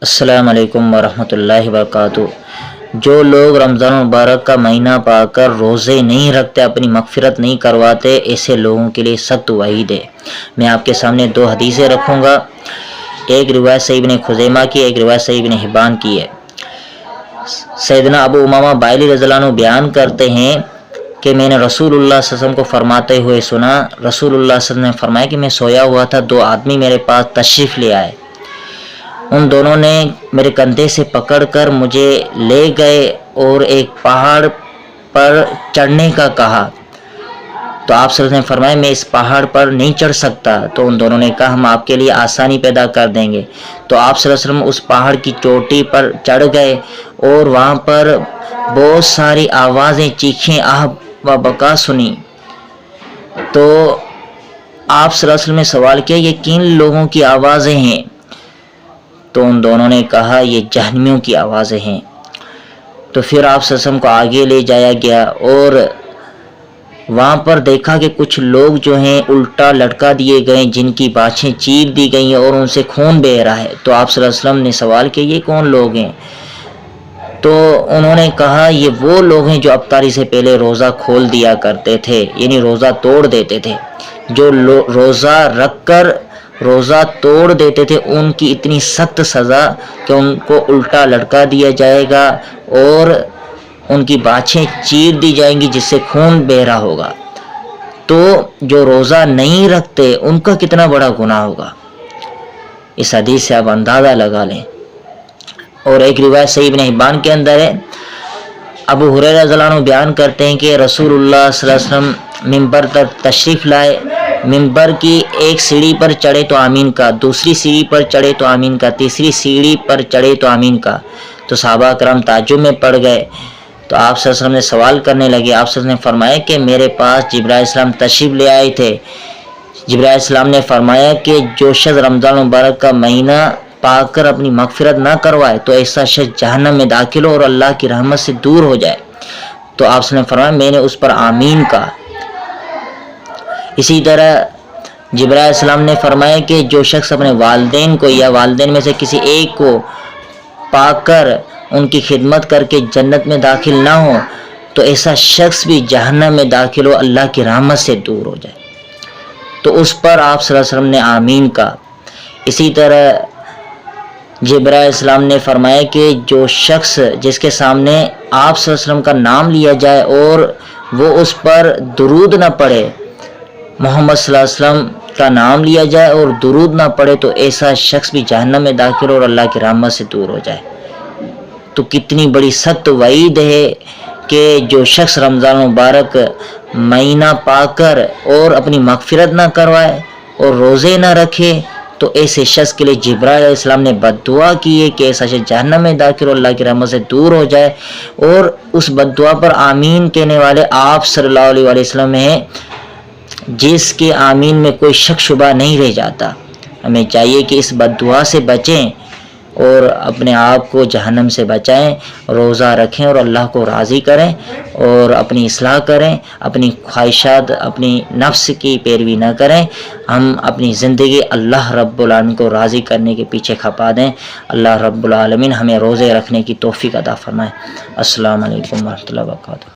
अस्सलाम वालेकुम वरहमतुल्लाहि वबरकातुहू। जो लोग रमज़ान मुबारक का महीना पाकर रोज़े नहीं रखते, अपनी मग़फ़िरत नहीं करवाते, ऐसे लोगों के लिए सख्त वईद है। मैं आपके सामने दो हदीसें रखूँगा। एक रिवायत सही इब्न खुज़ैमा की, एक रिवायत सही इब्न हिब्बान की है। सैयदना अबू उमामा बाइली रज़ियल्लाहु अन्हु बयान करते हैं कि मैंने रसूलुल्लाह सल्लल्लाहु अलैहि वसल्लम को फरमाते हुए सुना। रसूलुल्लाह सल्लल्लाहु अलैहि वसल्लम ने फरमाया कि मैं सोया हुआ था, दो आदमी मेरे पास तशरीफ़ ले आए। उन दोनों ने मेरे कंधे से पकड़कर मुझे ले गए और एक पहाड़ पर चढ़ने का कहा। तो आप सल्लल्लाहु अलैहि वसल्लम ने फरमाया मैं इस पहाड़ पर नहीं चढ़ सकता। तो उन दोनों ने कहा हम आपके लिए आसानी पैदा कर देंगे। तो आप सल्लल्लाहु अलैहि वसल्लम उस पहाड़ की चोटी पर चढ़ गए और वहाँ पर बहुत सारी आवाज़ें, चीखें, आह व बका सुनी। तो आप सल्लल्लाहु अलैहि वसल्लम ने सवाल किया ये किन लोगों की आवाज़ें हैं? तो उन दोनों ने कहा ये जहन्नमियों की आवाज़ें हैं। तो फिर आप सल्लल्लाहु अलैहि वसल्लम को आगे ले जाया गया और वहाँ पर देखा कि कुछ लोग जो हैं उल्टा लटका दिए गए, जिनकी बाछें चीर दी गई हैं और उनसे खून बह रहा है। तो आप सल्लल्लाहु अलैहि वसल्लम ने सवाल किया ये कौन लोग हैं? तो उन्होंने कहा ये वो लोग हैं जो अफ्तारी से पहले रोज़ा खोल दिया करते थे, यानी रोज़ा तोड़ देते थे। जो रोज़ा रख कर रोज़ा तोड़ देते थे उनकी इतनी सख्त सज़ा कि उनको उल्टा लटका दिया जाएगा और उनकी बाछें चीर दी जाएंगी जिससे खून बह रहा होगा। तो जो रोज़ा नहीं रखते उनका कितना बड़ा गुनाह होगा, इस हदीस से आप अंदाज़ा लगा लें। और एक रिवायत सही इब्न हिब्बान के अंदर है, अबू हुरैरा रज़ियल्लाहु अन्हु बयान करते हैं कि रसूलुल्लाह सल्लल्लाहु अलैहि वसल्लम मिंबर तक तशरीफ़ लाए। मिंबर की एक सीढ़ी पर चढ़े तो आमीन का, दूसरी सीढ़ी पर चढ़े तो आमीन का, तीसरी सीढ़ी पर चढ़े तो आमीन का। तो सहाबा करम ताज्जुब में पड़ गए। तो आप सल्लल्लाहु अलैहि वसल्लम ने सवाल करने लगे। आप सल्लल्लाहु अलैहि वसल्लम ने फरमाया कि मेरे पास जिब्राइल इस्लाम तशरीफ़ ले आए थे। जिब्राइल इस्लाम ने फरमाया कि जो शख्स रमज़ान मुबारक का महीना पाकर अपनी मग़फ़िरत ना करवाए तो ऐसा शख्स जहन्नम में दाखिल हो और अल्लाह की रहमत से दूर हो जाए। तो आप सल्लल्लाहु अलैहि वसल्लम ने फरमाया मैंने उस पर आमीन कहा। इसी तरह जिब्राइल इस्लाम ने फरमाया कि जो शख्स अपने वालिदैन को या वालिदैन में से किसी एक को पाकर उनकी खिदमत करके जन्नत में दाखिल ना हो तो ऐसा शख्स भी जहन्नम में दाखिल हो, अल्लाह की रहमत से दूर हो जाए। तो उस पर आप सल्लल्लाहु अलैहि वसल्लम ने आमीन कहा। इसी तरह जिब्राइल इस्लाम ने फरमाया कि जो शख्स जिसके सामने आप सल्लल्लाहु अलैहि वसल्लम का नाम लिया जाए और वो उस पर दुरूद ना पढ़े, मोहम्मद सल्लल्लाहु अलैहि वसल्लम का नाम लिया जाए और दुरूद ना पढ़े तो ऐसा शख्स भी जहन्नम में दाखिल और अल्लाह की रहमत से दूर हो जाए। तो कितनी बड़ी सख्त वईद है कि जो शख्स रमज़ान मुबारक महीना पाकर और अपनी मग़फ़िरत ना करवाए और रोज़े ना रखे तो ऐसे शख्स के लिए जिब्राइल इस्लाम ने बद्दुआ की है कि ऐसा शख्स जहन्नम में दाखिल और अल्लाह की रहमत से दूर हो जाए। और उस बद्दुआ पर आमीन कहने वाले आप सल्लल्लाहु अलैहि वसल्लम हैं, जिसके आमीन में कोई शक शुबा नहीं रह जाता। हमें चाहिए कि इस बद्दुआ से बचें और अपने आप को जहन्नम से बचाएं, रोज़ा रखें और अल्लाह को राज़ी करें और अपनी इस्लाह करें, अपनी ख्वाहिशात, अपनी नफ्स की पैरवी न करें। हम अपनी ज़िंदगी अल्लाह रब्बुल आलमीन को राज़ी करने के पीछे खपा दें। अल्लाह रब्बुल आलमीन हमें रोज़े रखने की तौफ़ीक़ अता फ़रमाए। अस्सलामु अलैकुम व रहमतुल्लाहि व बरकातुहू।